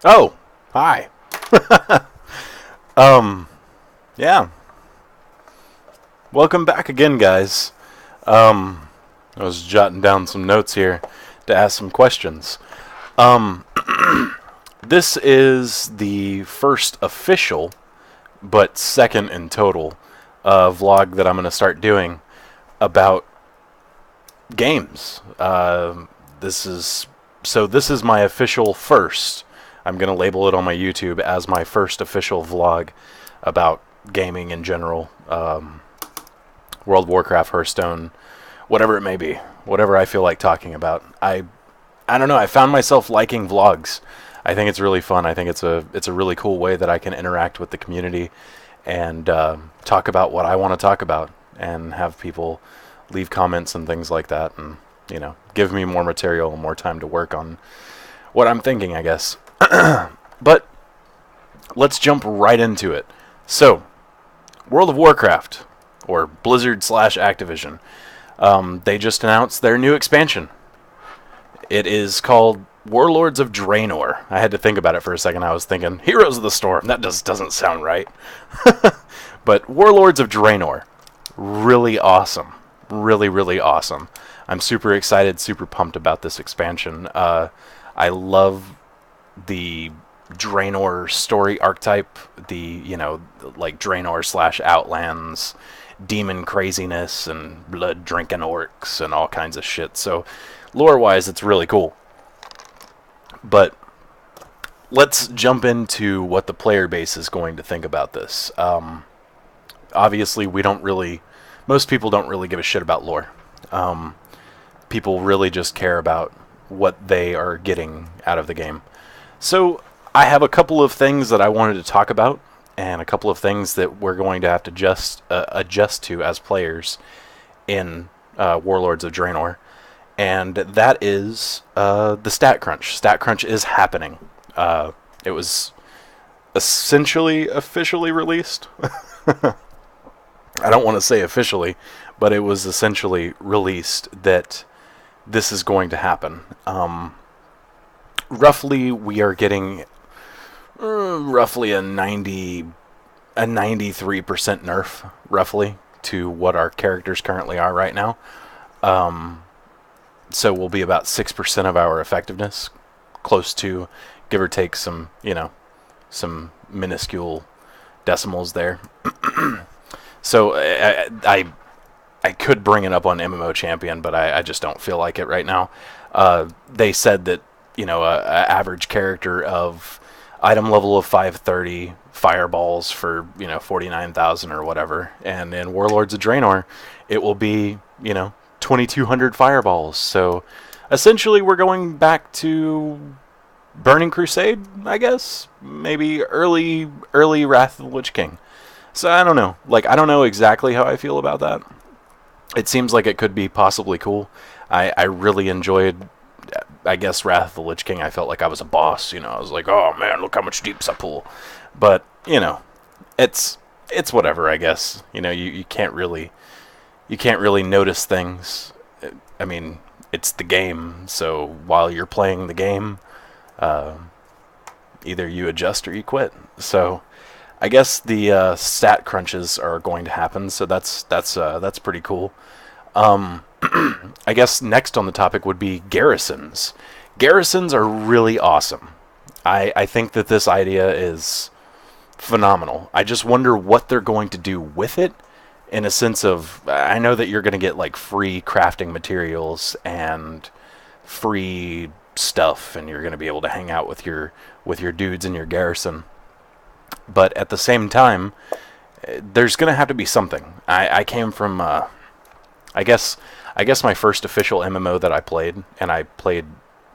Oh, hi. um, yeah. Welcome back again, guys. I was jotting down some notes here to ask some questions. Um, this is the first official, but second in total, vlog that I'm going to start doing about games. This is my official first. I'm going to label it on my YouTube as my first official vlog about gaming in general. World of Warcraft, Hearthstone, whatever it may be, whatever I feel like talking about. I don't know. I found myself liking vlogs. I think it's really fun. I think it's a really cool way that I can interact with the community and talk about what I want to talk about and have people leave comments and things like that, and give me more material and more time to work on what I'm thinking, I guess. But let's jump right into it. So, World of Warcraft, or Blizzard / Activision, they just announced their new expansion. It is called Warlords of Draenor. I had to think about it for a second. I was thinking, Heroes of the Storm. That doesn't sound right. But Warlords of Draenor, really awesome. Really, really awesome. I'm super excited, super pumped about this expansion. I love the Draenor story archetype, like Draenor / Outlands, demon craziness, and blood drinking orcs, and all kinds of shit. So, lore-wise, it's really cool. But let's jump into what the player base is going to think about this. Obviously, most people don't really give a shit about lore. People really just care about what they are getting out of the game. So, I have a couple of things that I wanted to talk about, and a couple of things that we're going to have to adjust to as players in Warlords of Draenor, and that is the stat crunch. Stat crunch is happening. It was essentially officially released. I don't want to say officially, but it was essentially released that this is going to happen. Roughly, we are getting roughly a 93% nerf, roughly, to what our characters currently are right now. So we'll be about 6% of our effectiveness, close to, give or take some minuscule decimals there. So I could bring it up on MMO Champion, but I just don't feel like it right now. They said that a average character of item level of 530 fireballs for 49,000 or whatever, and in Warlords of Draenor it will be 2,200 fireballs. So essentially we're going back to Burning Crusade, I guess, maybe early Wrath of the Lich King. So I don't know. I don't know exactly how I feel about that. It seems like it could be possibly cool. I really enjoyed, I guess, Wrath of the Lich King. I felt like I was a boss. I was like, oh man, look how much deeps I pull. But it's whatever, I guess. You can't really notice things. I mean, it's the game. So while you're playing the game, either you adjust or you quit. So I guess the stat crunches are going to happen, so that's pretty cool. I guess next on the topic would be Garrisons. Garrisons are really awesome. I think that this idea is phenomenal. I just wonder what they're going to do with it, in a sense of, I know that you're going to get free crafting materials and free stuff, and you're going to be able to hang out with your dudes in your garrison. But at the same time, there's going to have to be something. I came from, I guess my first official MMO that I played, and I played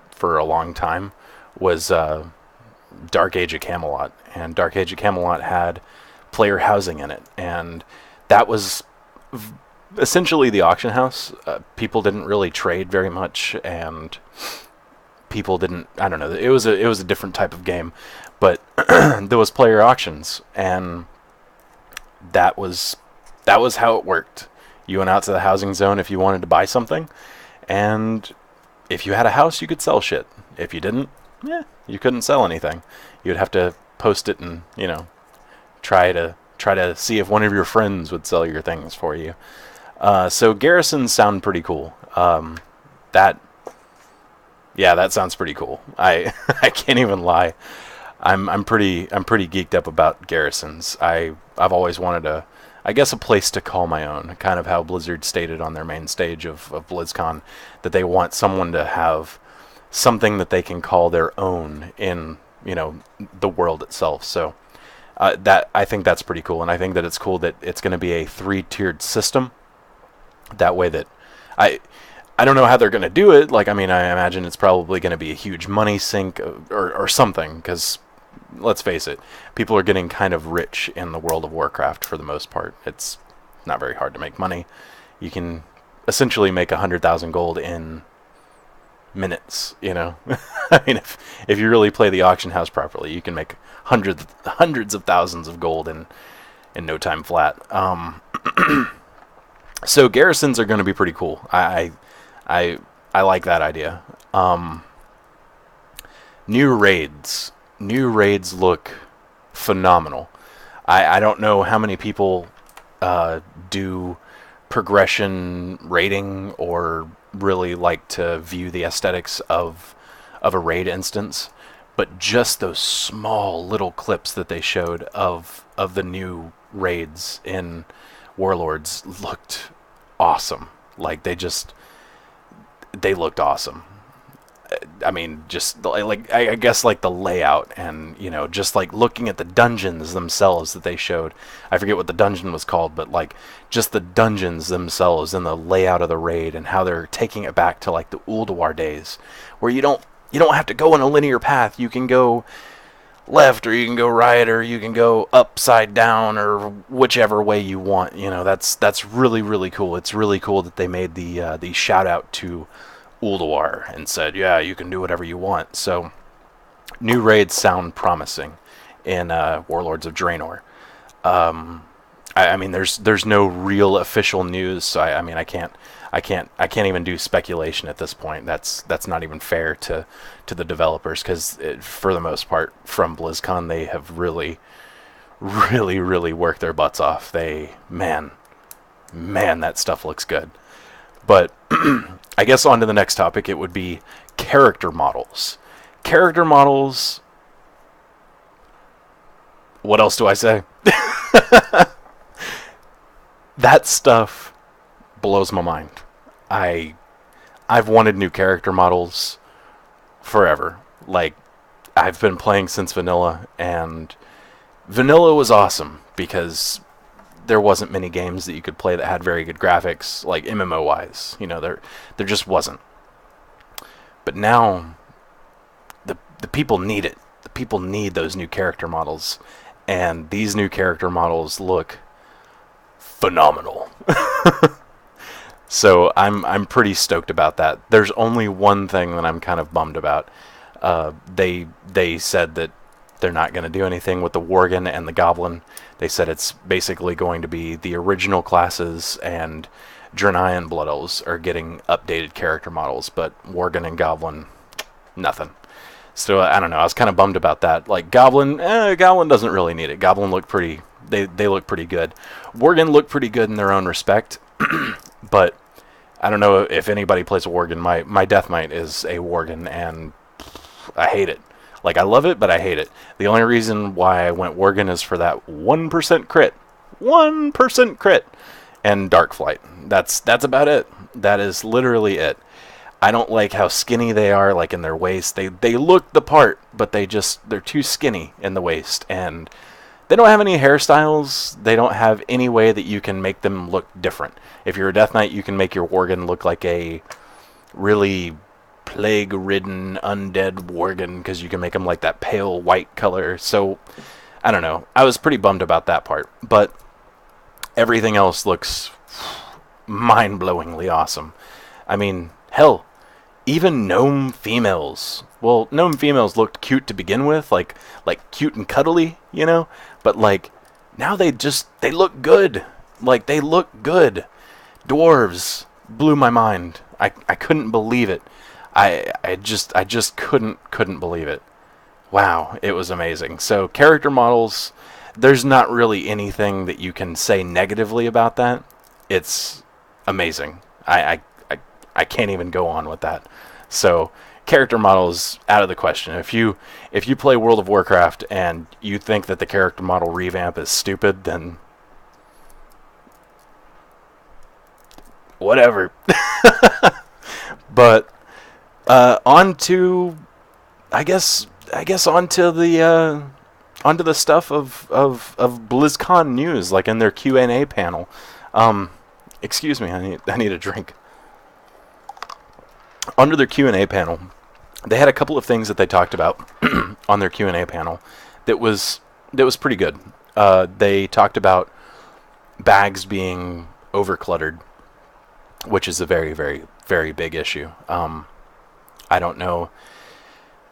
for a long time, was Dark Age of Camelot. And Dark Age of Camelot had player housing in it, and that was essentially the auction house. People didn't really trade very much, and people didn't, I don't know, it was a different type of game. But there was player auctions, and that was how it worked. You went out to the housing zone if you wanted to buy something, and if you had a house, you could sell shit. If you didn't, you couldn't sell anything. You'd have to post it and, try to see if one of your friends would sell your things for you. So Garrisons sound pretty cool. That sounds pretty cool. I can't even lie. I'm pretty geeked up about Garrisons. I've always wanted a place to call my own. Kind of how Blizzard stated on their main stage of BlizzCon, that they want someone to have something that they can call their own in the world itself. So that I think that's pretty cool, and I think that it's cool that it's going to be a 3-tiered system. That way that I don't know how they're going to do it. I imagine it's probably going to be a huge money sink or something, because let's face it, people are getting kind of rich in the World of Warcraft for the most part. It's not very hard to make money. You can essentially make 100,000 gold in minutes, if you really play the auction house properly, you can make hundreds of thousands of gold in no time flat. So Garrisons are going to be pretty cool. I like that idea. New raids look phenomenal. I don't know how many people do progression raiding or really like to view the aesthetics of a raid instance, but just those small little clips that they showed of the new raids in Warlords looked awesome. They looked awesome. I guess the layout and, just looking at the dungeons themselves that they showed. I forget what the dungeon was called, but just the dungeons themselves and the layout of the raid and how they're taking it back to the Ulduar days, where you don't have to go in a linear path. You can go left, or you can go right, or you can go upside down, or whichever way you want. That's really, really cool. It's really cool that they made the shout out to Ulduar and said, yeah, you can do whatever you want. So new raids sound promising in Warlords of Draenor. There's no real official news, so I can't even do speculation at this point. That's not even fair to the developers, because for the most part from BlizzCon they have really worked their butts off. Man, that stuff looks good. But I guess on to the next topic. It would be character models. Character models. What else do I say? That stuff blows my mind. I've wanted new character models forever. I've been playing since vanilla, and vanilla was awesome because there wasn't many games that you could play that had very good graphics, MMO wise. There just wasn't. But now the people need it. The people need those new character models, and these new character models look phenomenal. So I'm pretty stoked about that. There's only one thing that I'm kind of bummed about. They said that they're not going to do anything with the Worgen and the Goblin. They said it's basically going to be the original classes, and Draenei and Blood Elves are getting updated character models, but Worgen and Goblin, nothing. So I don't know. I was kind of bummed about that. Goblin doesn't really need it. Goblin look pretty. They look pretty good. Worgen look pretty good in their own respect, but I don't know if anybody plays a Worgen. My Death Knight is a Worgen, and I hate it. I love it, but I hate it. The only reason why I went Worgen is for that 1% crit. 1% crit! And Dark Flight. That's about it. That is literally it. I don't like how skinny they are, in their waist. They look the part, but they're too skinny in the waist. And they don't have any hairstyles. They don't have any way that you can make them look different. If you're a Death Knight, you can make your Worgen look like a really plague-ridden undead Worgen, because you can make them that pale white color. So I don't know. I was pretty bummed about that part, but everything else looks mind-blowingly awesome. Hell, even gnome females. Well, gnome females looked cute to begin with, like cute and cuddly, but now they look good. They look good. Dwarves blew my mind. I couldn't believe it. I just couldn't believe it. Wow, it was amazing. So character models, there's not really anything that you can say negatively about that. It's amazing. I can't even go on with that. So character models out of the question. If you play World of Warcraft and you think that the character model revamp is stupid, then whatever. But on to, I guess onto the stuff of BlizzCon news, like in their Q&A panel. Excuse me, I need a drink. Under their Q&A panel, they had a couple of things that they talked about on their Q&A panel that was pretty good. They talked about bags being overcluttered, which is a very, very, very big issue. I don't know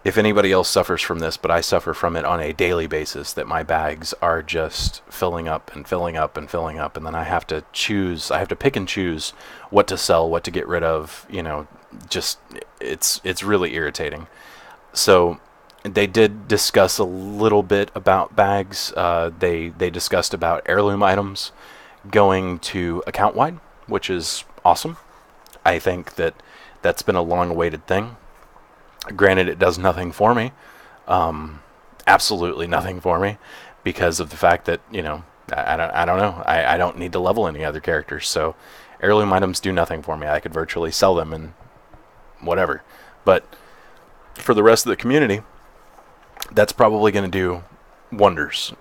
if anybody else suffers from this, but I suffer from it on a daily basis, that my bags are just filling up and filling up and filling up, and then I have to pick and choose what to sell, what to get rid of, just it's really irritating. So they did discuss a little bit about bags. They discussed about heirloom items going to account wide, which is awesome. I think that's been a long awaited thing. Granted, it does nothing for me, absolutely nothing for me, because of the fact that I don't know. I don't need to level any other characters, so heirloom items do nothing for me. I could virtually sell them and whatever. But for the rest of the community, that's probably going to do wonders,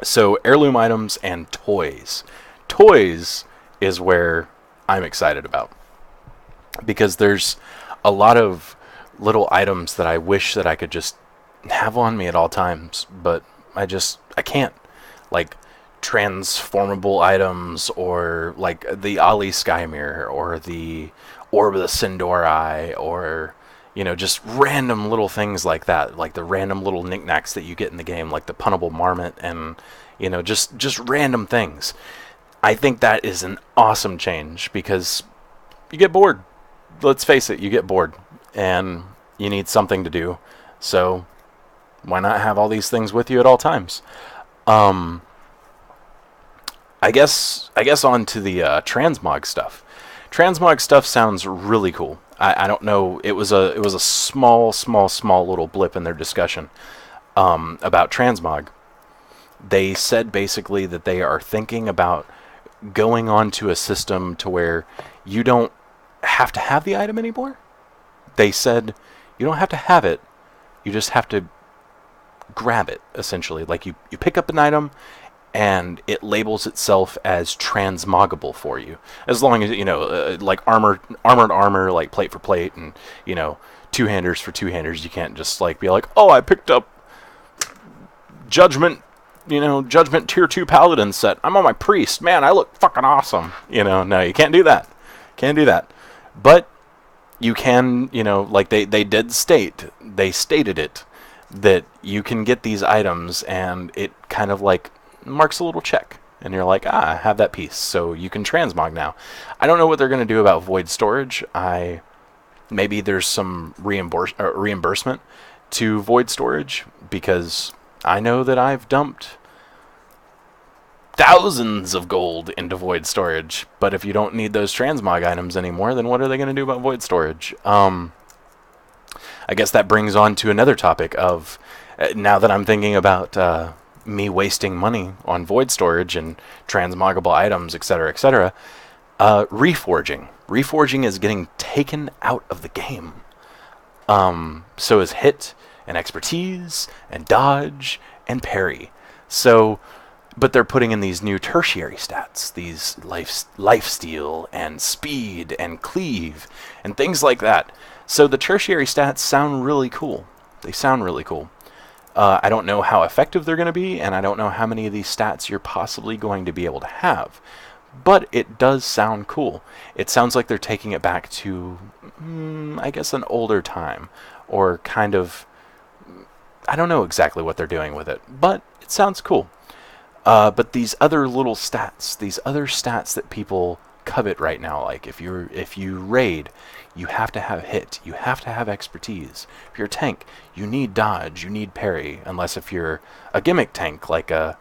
So heirloom items and toys. Toys is where I'm excited about, because there's a lot of little items that I wish that I could just have on me at all times, but I can't. Like transformable items, or like the Ali Sky Mirror, or the Orb of the Sindor Eye, or just random little things like that, like the random little knickknacks that you get in the game, like the punnable marmot, and just random things. I think that is an awesome change, because you get bored. Let's face it, you get bored, and you need something to do. So why not have all these things with you at all times? I guess on to the transmog stuff. Transmog stuff sounds really cool. I don't know. It was a small little blip in their discussion about transmog. They said basically that they are thinking about going on to a system to where you don't have to have the item anymore. They said you don't have to have it, you just have to grab it, essentially. Like you pick up an item and it labels itself as transmoggable for you, as long as like armored armor, like plate for plate, and two-handers for two-handers. You can't just like be like, oh, I picked up Judgment tier 2 Paladin set, I'm on my priest, man, I look fucking awesome. No, you can't do that. But you can, like they stated it, that you can get these items and it kind of like marks a little check, and you're like, I have that piece, so you can transmog now. I don't know what they're going to do about void storage. Maybe there's some reimbursement to void storage, because I know that I've dumped thousands of gold into void storage, but if you don't need those transmog items anymore, then what are they going to do about void storage? I guess that brings on to another topic of, now that I'm thinking about me wasting money on void storage and transmoggable items, etc., reforging. Reforging is getting taken out of the game. So is hit and expertise and dodge and parry. So, but they're putting in these new tertiary stats, these life steal and speed and cleave and things like that. So the tertiary stats sound really cool. They sound really cool. I don't know how effective they're going to be, and I don't know how many of these stats you're possibly going to be able to have. But it does sound cool. It sounds like they're taking it back to, I guess, an older time, or kind of, I don't know exactly what they're doing with it, but it sounds cool. But these other little stats, these other stats that people covet right now. Like if you raid, you have to have hit, you have to have expertise. If you're a tank, you need dodge, you need parry, unless if you're a gimmick tank like a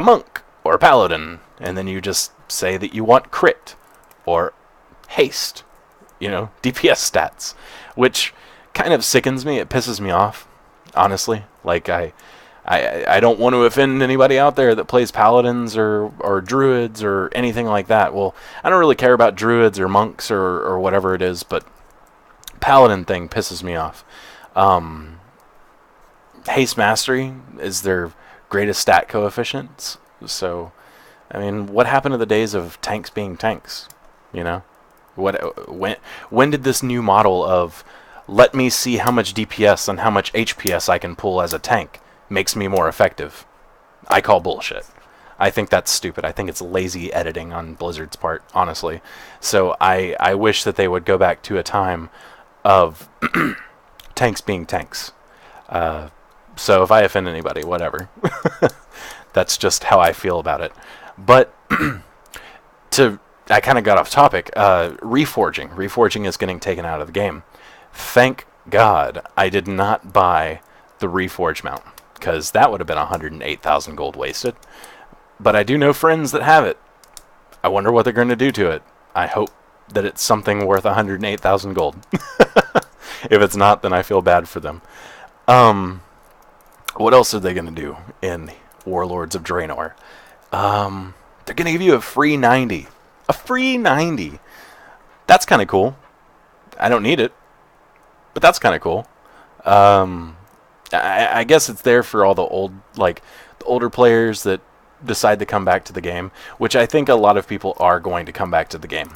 monk or a paladin, and then you just say that you want crit or haste, DPS stats, which kind of sickens me. It pisses me off, honestly. Like I don't want to offend anybody out there that plays paladins or druids or anything like that. Well, I don't really care about druids or monks or whatever it is, but paladin thing pisses me off. Haste mastery is their greatest stat coefficients. So, I mean, what happened to the days of tanks being tanks? When did this new model of let me see how much DPS and how much HPS I can pull as a tank makes me more effective? I call bullshit. I think that's stupid. I think it's lazy editing on Blizzard's part, honestly. So I wish that they would go back to a time of tanks being tanks. So if I offend anybody, whatever. That's just how I feel about it. But I kind of got off topic. Reforging. Reforging is getting taken out of the game. Thank God I did not buy the Reforge mount, because that would have been 108,000 gold wasted. But I do know friends that have it. I wonder what they're going to do to it. I hope that it's something worth 108,000 gold. If it's not, then I feel bad for them. What else are they going to do in Warlords of Draenor? They're going to give you a free 90. A free 90. That's kind of cool. I don't need it, but that's kind of cool. I guess it's there for all the older players that decide to come back to the game, which I think a lot of people are going to come back to the game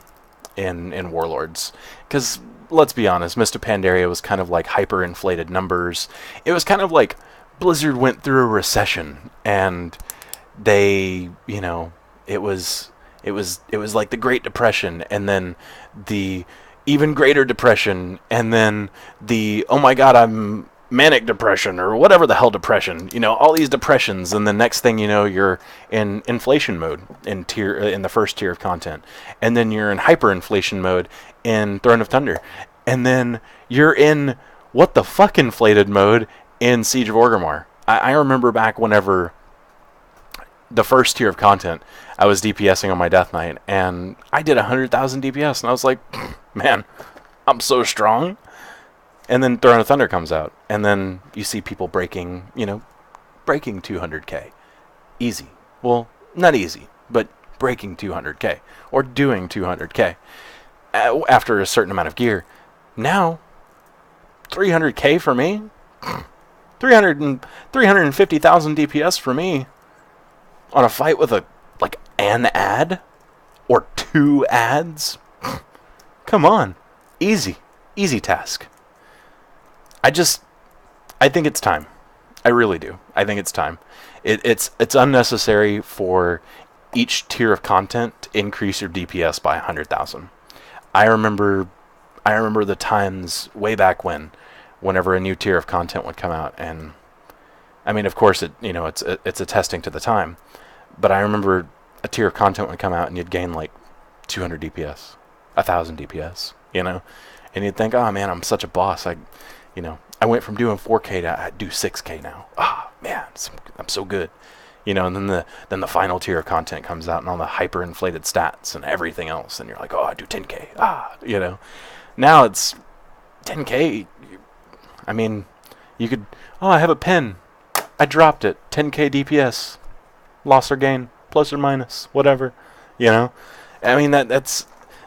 in Warlords. Because, let's be honest, Mist of Pandaria was kind of like hyper-inflated numbers. It was kind of like Blizzard went through a recession, and they, it was like the Great Depression, and then the even greater depression, and then the, oh my god, I'm manic depression, or whatever the hell depression, all these depressions, and the next thing you know, you're in inflation mode in the first tier of content, and then you're in hyperinflation mode in Throne of Thunder, and then you're in what the fuck inflated mode in Siege of Orgrimmar. I remember back whenever the first tier of content, I was DPSing on my Death Knight, and I did 100,000 DPS, and I was like, man, I'm so strong. And then Throne of Thunder comes out, and then you see people breaking 200k. Easy. Well, not easy, but breaking 200k, or doing 200k after a certain amount of gear. Now, 300k for me? 350,000 DPS for me on a fight with an ad? Or 2 ads? Come on. Easy task. I think it's time. I really do. I think it's time. It's unnecessary for each tier of content to increase your DPS by 100,000. I remember the times way back whenever a new tier of content would come out, and I mean, of course, it's attesting to the time, but I remember a tier of content would come out and you'd gain like 200 DPS, 1,000 DPS, and you'd think, oh man, I'm such a boss. I went from doing 4K to I do 6K now. Ah, man, I'm so good. And then the final tier of content comes out and all the hyperinflated stats and everything else, and you're like, oh, I do 10K. Now it's 10K. I mean, you could, oh, I have a pin. I dropped it. 10K DPS. Loss or gain, plus or minus, whatever. I mean, that's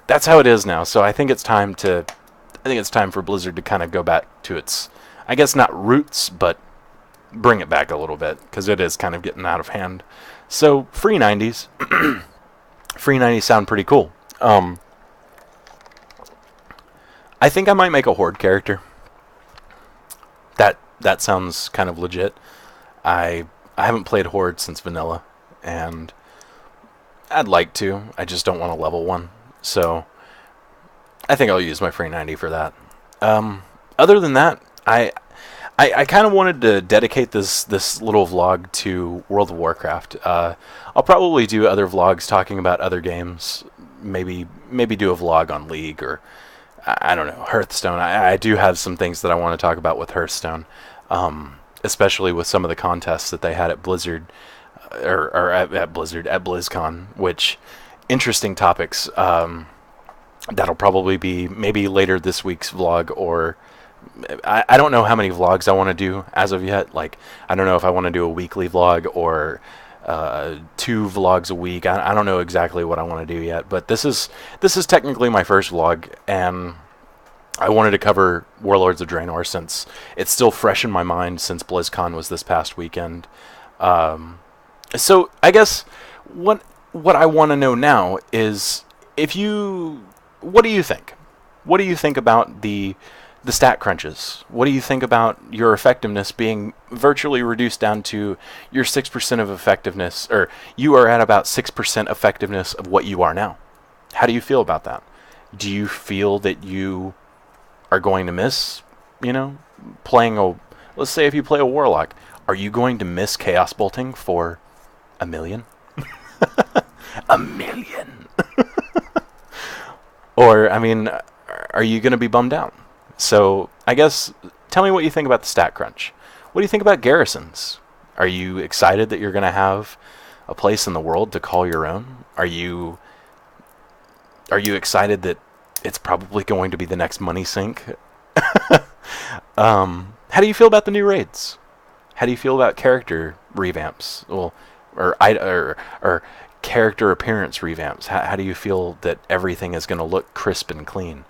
how it is now. So I think it's time for Blizzard to kind of go back to its, I guess not roots, but bring it back a little bit, because it is kind of getting out of hand. So free 90s. Free 90s sound pretty cool. I think I might make a Horde character. That sounds kind of legit. I haven't played Horde since vanilla, and I'd like to. I just don't want to level one. So I think I'll use my free 90 for that. Other than that, I I kind of wanted to dedicate this little vlog to World of Warcraft. I'll probably do other vlogs talking about other games. Maybe do a vlog on League or I don't know, Hearthstone. I do have some things that I want to talk about with Hearthstone, especially with some of the contests that they had at Blizzard or at Blizzard at BlizzCon, which interesting topics. That'll probably be maybe later this week's vlog, or I don't know how many vlogs I want to do as of yet. Like, I don't know if I want to do a weekly vlog or 2 vlogs a week. I don't know exactly what I want to do yet, but this is technically my first vlog, and I wanted to cover Warlords of Draenor since it's still fresh in my mind since BlizzCon was this past weekend. So I guess what I want to know now is what do you think? What do you think about the stat crunches? What do you think about your effectiveness being virtually reduced down to your 6% of effectiveness, or you are at about 6% effectiveness of what you are now? How do you feel about that? Do you feel that you are going to miss, playing let's say if you play a Warlock, are you going to miss Chaos Bolting for $1 million? $1 million! Or, I mean, are you going to be bummed out? So, I guess, tell me what you think about the stat crunch. What do you think about Garrisons? Are you excited that you're going to have a place in the world to call your own? Are you excited that it's probably going to be the next money sink? How do you feel about the new raids? How do you feel about character revamps? Well, or character appearance revamps? How do you feel that everything is going to look crisp and clean?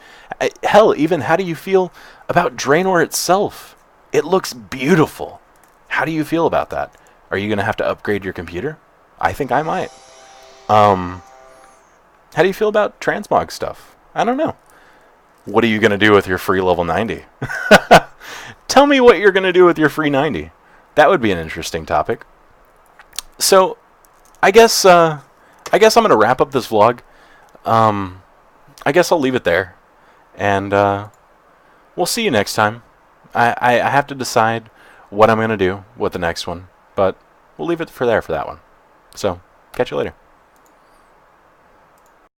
Hell, even how do you feel about Draenor itself? It looks beautiful. How do you feel about that? Are you going to have to upgrade your computer? I think I might. How do you feel about Transmog stuff? I don't know. What are you going to do with your free level 90? Tell me what you're going to do with your free 90. That would be an interesting topic. So, I guess I'm going to wrap up this vlog. I guess I'll leave it there. And we'll see you next time. I have to decide what I'm going to do with the next one. But we'll leave it for that one. So, catch you later.